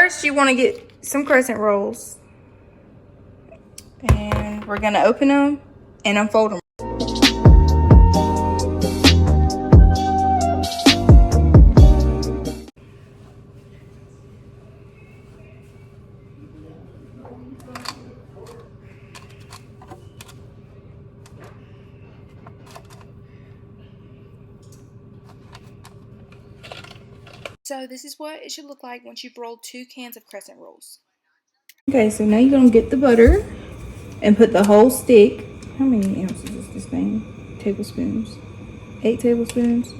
first you want to get some crescent rolls. And we're going to open them and unfold them. So this is what it should look like once you've rolled 2 cans of crescent rolls. Okay, so now you're going to get the butter and put the whole stick. How many ounces is this thing? Tablespoons. 8 tablespoons.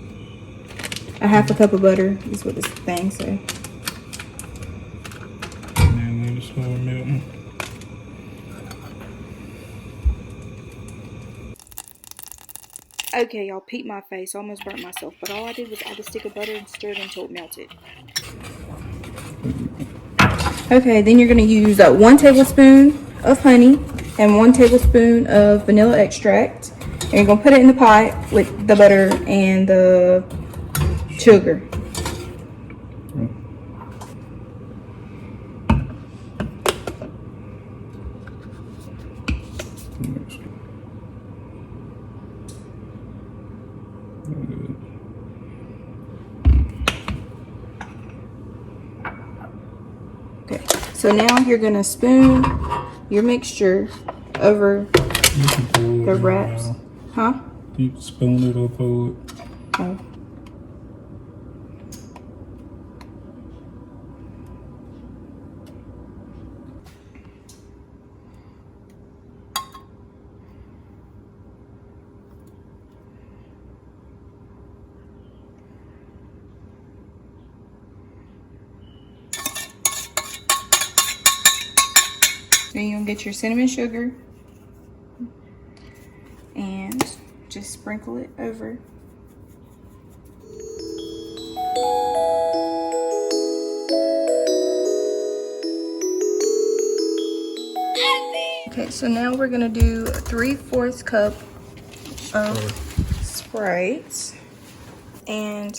A half a cup of butter is what this thing says. And then just start melting. Okay, y'all, peep my face. I almost burnt myself, but all I did was add a stick of butter and stir it until it melted. Okay, then you're going to use 1 tablespoon of honey and 1 tablespoon of vanilla extract. And you're going to put it in the pot with the butter and the sugar. Okay, so now you're gonna spoon your mixture over the wraps. Huh? You can spoon it or pour it. Oh. Then you'll get your cinnamon sugar and just sprinkle it over. Okay, so now we're gonna do a 3/4 cup of Sprite. And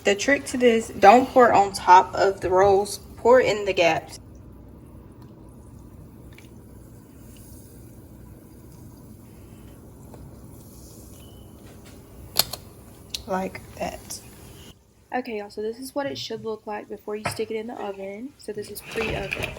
the trick to this, don't pour it on top of the rolls, pour it in the gaps. Like that. Okay, y'all, so this is what it should look like before you stick it in the oven. So this is pre-oven.